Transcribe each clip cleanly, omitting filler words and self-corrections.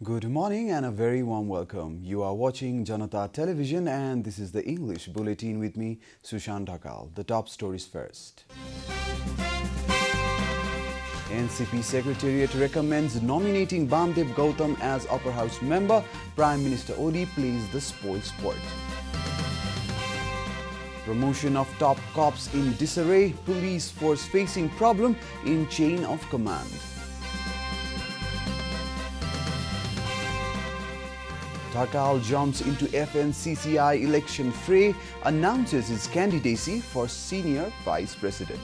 Good morning and a very warm welcome. You are watching JanataTelevision and this is the English Bulletin with me, Sushant Dhakal. The top stories first. NCP Secretariat recommends nominating Bamdev Gautam as Upper House member. Prime Minister Oli plays the spoil sport. Promotion of top cops in disarray. Police force facing problem in chain of command. Dhakal jumps into FNCCI election fray, announces his candidacy for senior vice president.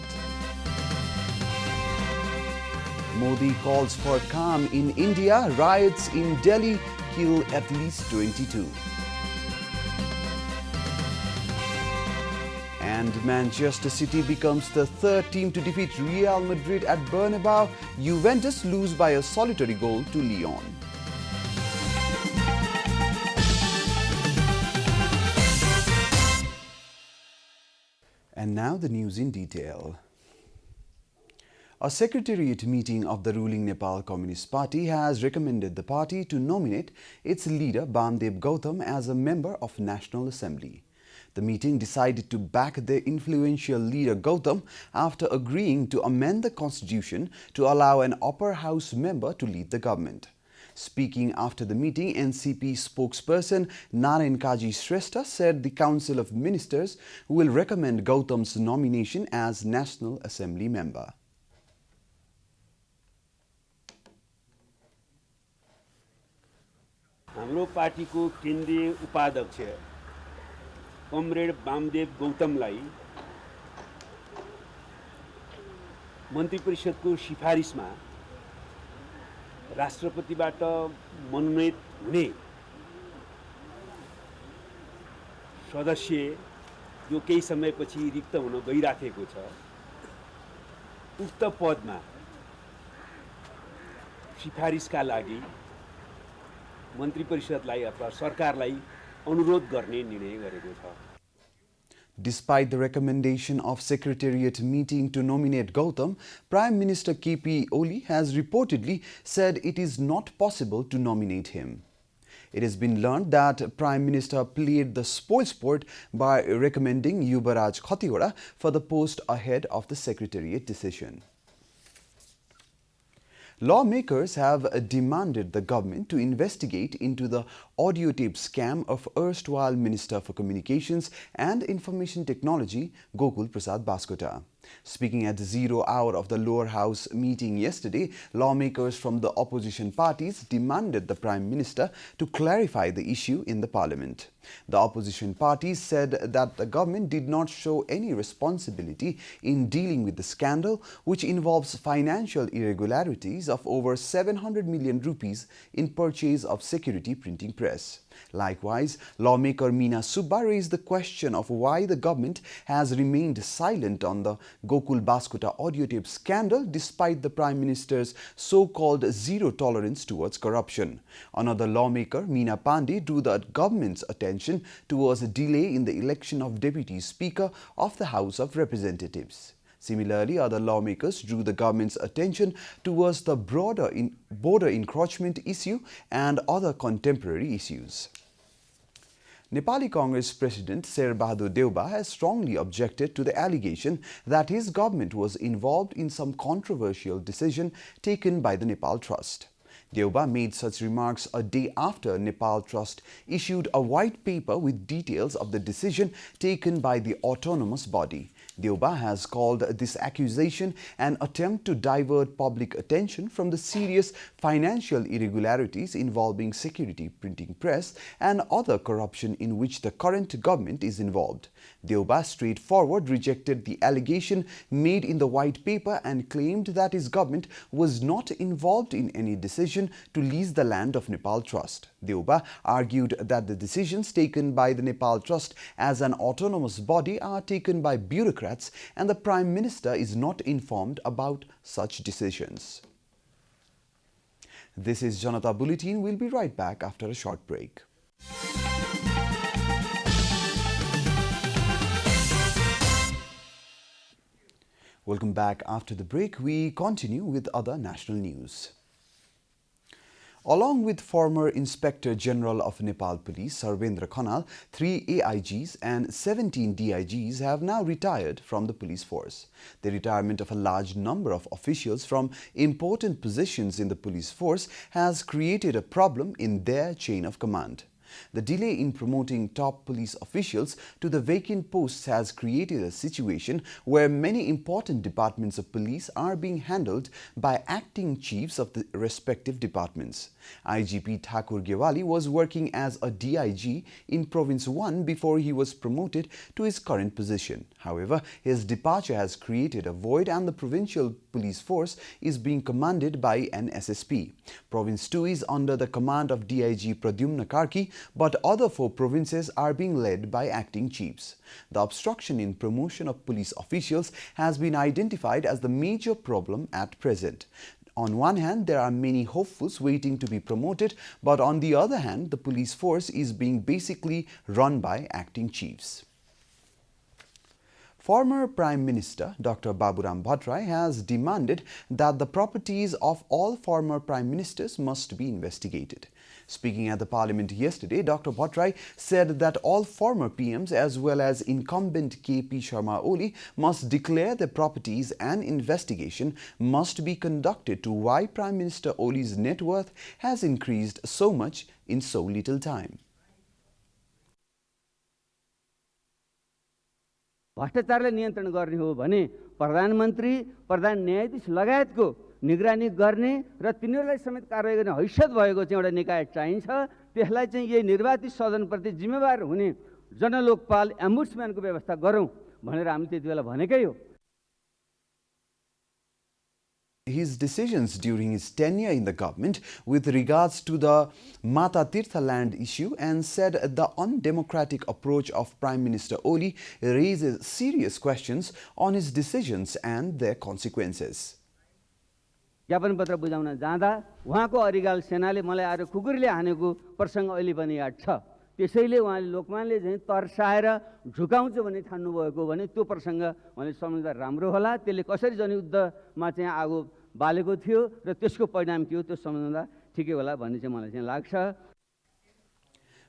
Modi calls for calm in India, riots in Delhi kill at least 22. And Manchester City becomes the third team to defeat Real Madrid at Bernabeu. Juventus lose by a solitary goal to Lyon. And now the news in detail. A secretariat meeting of the ruling Nepal Communist Party has recommended the party to nominate its leader Bamdev Gautam as a member of National Assembly. The meeting decided to back the influential leader Gautam after agreeing to amend the constitution to allow an upper house member to lead the government. Speaking after the meeting, NCP spokesperson Narayan Kaji Shrestha said the Council of Ministers will recommend Gautam's nomination as National Assembly member. हाम्रो पार्टीको केन्द्रीय उपाध्यक्ष comrade Bamdev गौतमलाई मन्त्री परिषदको सिफारिसमा राष्ट्रपतिबाट मनोनित हुने सदस्य यो केही समयपछि रिक्त हुन गइराखेको छ। उक्त पदमा सिफारिसका लागि मन्त्री परिषदलाई अथवा सरकारलाई अनुरोध गर्ने निर्णय गरेको छ। Despite the recommendation of Secretariat meeting to nominate Gautam, Prime Minister KP Oli has reportedly said it is not possible to nominate him. It has been learned that Prime Minister played the spoil sport by recommending Yubaraj Khatiwada for the post ahead of the Secretariat decision. Lawmakers have demanded the government to investigate into the audio tape scam of erstwhile Minister for Communications and Information Technology, Gokul Prasad Baskota. Speaking at the 0 hour of the lower house meeting yesterday, lawmakers from the opposition parties demanded the Prime Minister to clarify the issue in the parliament. The opposition parties said that the government did not show any responsibility in dealing with the scandal, which involves financial irregularities of over 700 million rupees in purchase of security printing press. Likewise, lawmaker Meena Subba raised the question of why the government has remained silent on the Gokul Baskota audio tape scandal despite the Prime Minister's so-called zero tolerance towards corruption. Another lawmaker, Meena Pandey, drew the government's attention towards a delay in the election of Deputy Speaker of the House of Representatives. Similarly, other lawmakers drew the government's attention towards the broader border encroachment issue and other contemporary issues. Nepali Congress President Sher Bahadur Deuba has strongly objected to the allegation that his government was involved in some controversial decision taken by the Nepal Trust. Deuba made such remarks a day after Nepal Trust issued a white paper with details of the decision taken by the autonomous body. Deuba has called this accusation an attempt to divert public attention from the serious financial irregularities involving security printing press and other corruption in which the current government is involved. Deuba straightforward rejected the allegation made in the white paper and claimed that his government was not involved in any decision to lease the land of Nepal Trust. Deuba argued that the decisions taken by the Nepal Trust as an autonomous body are taken by bureaucrats and the Prime Minister is not informed about such decisions. This is Janata Bulletin. We'll be right back after a short break. Welcome back after the break. We continue with other national news. Along with former Inspector General of Nepal Police Sarvendra Khanal, 3 AIGs and 17 DIGs have now retired from the police force. The retirement of a large number of officials from important positions in the police force has created a problem in their chain of command. The delay in promoting top police officials to the vacant posts has created a situation where many important departments of police are being handled by acting chiefs of the respective departments. IGP Thakur Gewali was working as a DIG in Province 1 before he was promoted to his current position. However, his departure has created a void and the provincial police force is being commanded by an SSP. Province 2 is under the command of DIG Pradyumna Karki, but other 4 provinces are being led by acting chiefs. The obstruction in promotion of police officials has been identified as the major problem at present. On one hand, there are many hopefuls waiting to be promoted, but on the other hand, the police force is being basically run by acting chiefs. Former Prime Minister Dr. Baburam Bhattarai has demanded that the properties of all former Prime Ministers must be investigated. Speaking at the Parliament yesterday, Dr. Bhattarai said that all former PMs as well as incumbent KP Sharma Oli must declare their properties and investigation must be conducted to why Prime Minister Oli's net worth has increased so much in so little time. भ्रष्टाचारलाई नियन्त्रण गर्ने हो भने प्रधानमन्त्री प्रधान न्यायाधीश लगायतको निगरानी गर्ने र तिनीहरूलाई समेत कारबाही गर्ने हैसियत भएको चाहिँ एउटा निकाय चाहिन्छ। त्यसलाई चाहिँ यही निर्वाचित सदनप्रति जिम्मेवार हुने जनलोकपाल एम्बुड्सम्यानको व्यवस्था गरौँ भनेर हामी त्यतिबेला भनेकै हो। His decisions during his tenure in the government with regards to the Mata Tirtha land issue and said the undemocratic approach of Prime Minister Oli raises serious questions on his decisions and their consequences. ज्ञापन पत्र बुझाउन जाँदा उहाँको अरिगाल सेनाले मलाई आएर खुकुरीले हानेको प्रसङ्ग अहिले पनि याद छ। त्यसैले उहाँले लोकमानले चाहिँ तर्साएर झुकाउँछु भन्ने ठान्नु भएको भने त्यो प्रसङ्ग उहाँले सम्झँदा राम्रो होला। त्यसले कसरी जनयुद्धमा चाहिँ आगो बालेको थियो र त्यसको परिणाम के हो त्यो सम्झँदा ठिकै होला भन्ने चाहिँ मलाई चाहिँ लाग्छ।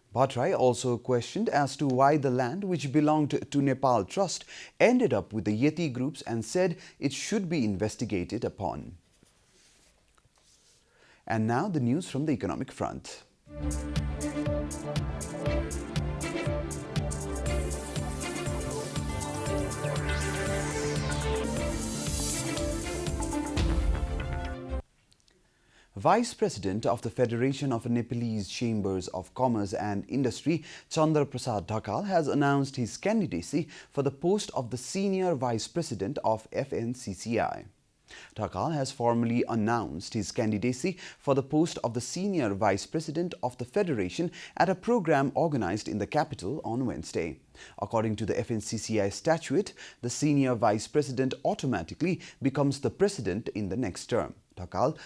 Bhattarai also questioned as to why the land which belonged to Nepal Trust ended up with the Yeti groups and said it should be investigated upon. And now the news from the economic front. Vice President of the Federation of Nepalese Chambers of Commerce and Industry, Chandra Prasad Dhakal, has announced his candidacy for the post of the Senior Vice President of FNCCI. Dhakal has formally announced his candidacy for the post of the Senior Vice President of the Federation at a program organized in the capital on Wednesday. According to the FNCCI statute, the Senior Vice President automatically becomes the President in the next term. Dhakal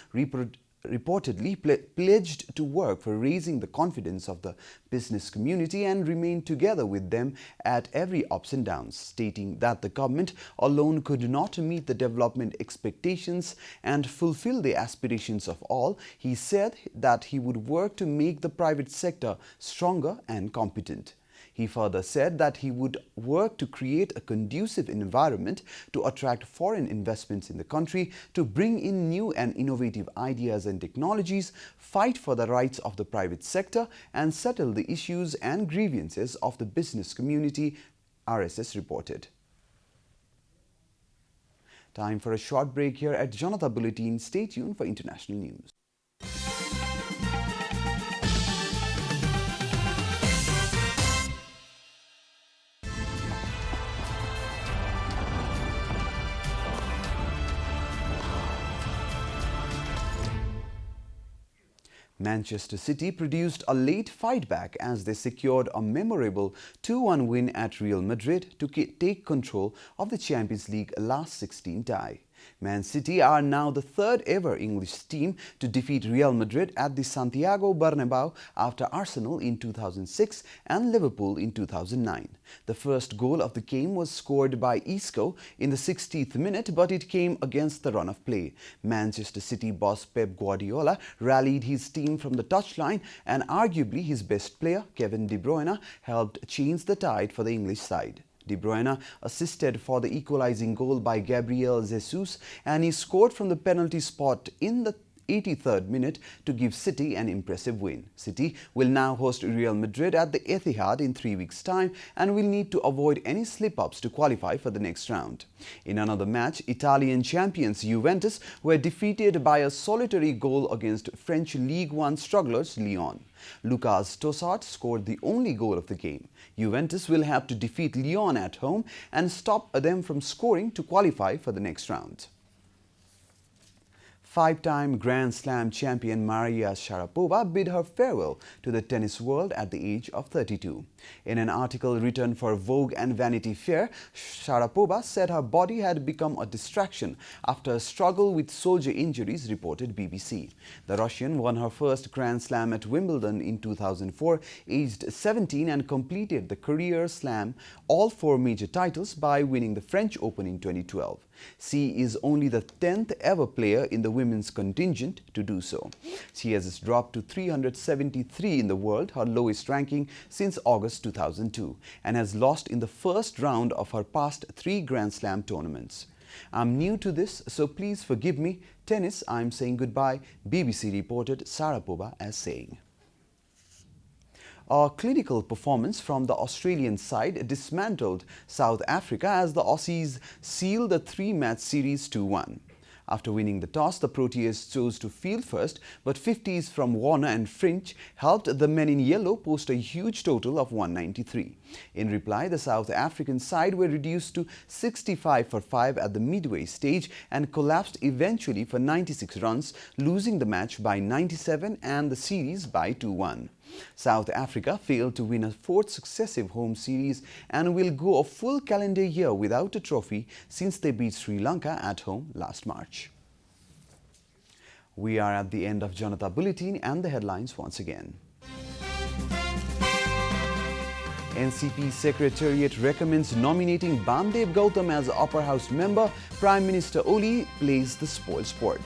reportedly pledged to work for raising the confidence of the business community and remain together with them at every ups and downs, stating that the government alone could not meet the development expectations and fulfill the aspirations of all. He said that he would work to make the private sector stronger and competent. He further said that he would work to create a conducive environment to attract foreign investments in the country, to bring in new and innovative ideas and technologies, fight for the rights of the private sector, and settle the issues and grievances of the business community, RSS reported. Time for a short break here at Janata Bulletin. Stay tuned for international news. Manchester City produced a late fight back as they secured a memorable 2-1 win at Real Madrid to take control of the Champions League last 16 tie. Man City are now the third ever English team to defeat Real Madrid at the Santiago Bernabeu after Arsenal in 2006 and Liverpool in 2009. The first goal of the game was scored by Isco in the 60th minute, but it came against the run of play. Manchester City boss Pep Guardiola rallied his team from the touchline, and arguably his best player, Kevin De Bruyne, helped change the tide for the English side. De Bruyne assisted for the equalizing goal by Gabriel Jesus, and he scored from the penalty spot in the 83rd minute to give City an impressive win. City will now host Real Madrid at the Etihad in 3 weeks' time and will need to avoid any slip-ups to qualify for the next round. In another match, Italian champions Juventus were defeated by a solitary goal against French Ligue 1 strugglers Lyon. Lucas Tossart scored the only goal of the game. Juventus will have to defeat Lyon at home and stop them from scoring to qualify for the next round. Five-time Grand Slam champion Maria Sharapova bid her farewell to the tennis world at the age of 32. In an article written for Vogue and Vanity Fair, Sharapova said her body had become a distraction after a struggle with soldier injuries, reported BBC. The Russian won her first Grand Slam at Wimbledon in 2004, aged 17, and completed the career slam all 4 major titles by winning the French Open in 2012. She is only the 10th ever player in the women's contingent to do so. She has dropped to 373 in the world, her lowest ranking since August 2002, and has lost in the first round of her past 3 Grand Slam tournaments. I'm new to this, so please forgive me. Tennis, I'm saying goodbye, BBC reported Sharapova as saying. A clinical performance from the Australian side dismantled South Africa as the Aussies sealed the 3-match series 2-1. After winning the toss, the Proteas chose to field first, but 50s from Warner and Finch helped the men in yellow post a huge total of 193. In reply, the South African side were reduced to 65 for 5 at the midway stage and collapsed eventually for 96 runs, losing the match by 97 and the series by 2-1. South Africa failed to win a 4th successive home series and will go a full calendar year without a trophy since they beat Sri Lanka at home last March. We are at the end of Janata Bulletin and the headlines once again. NCP Secretariat recommends nominating Bamdev Gautam as Upper House member. Prime Minister Oli plays the spoil sport.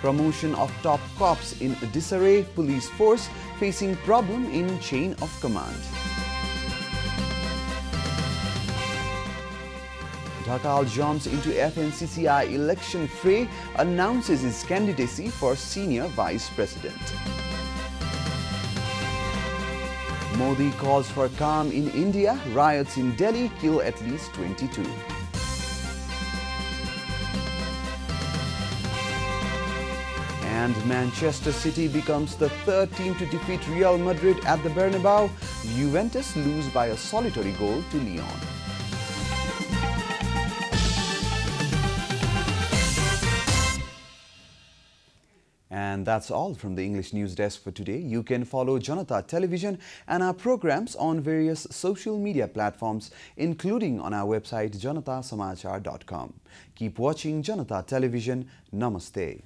Promotion of top cops in disarray, police force facing problem in chain of command. Dhakal jumps into FNCCI election fray, announces his candidacy for senior vice president. Modi calls for calm in India, riots in Delhi kill at least 22. And Manchester City becomes the 3rd team to defeat Real Madrid at the Bernabeu. Juventus lose by a solitary goal to Lyon. And that's all from the English News Desk for today. You can follow Janata Television and our programs on various social media platforms, including on our website janatasamachar.com. Keep watching Janata Television. Namaste.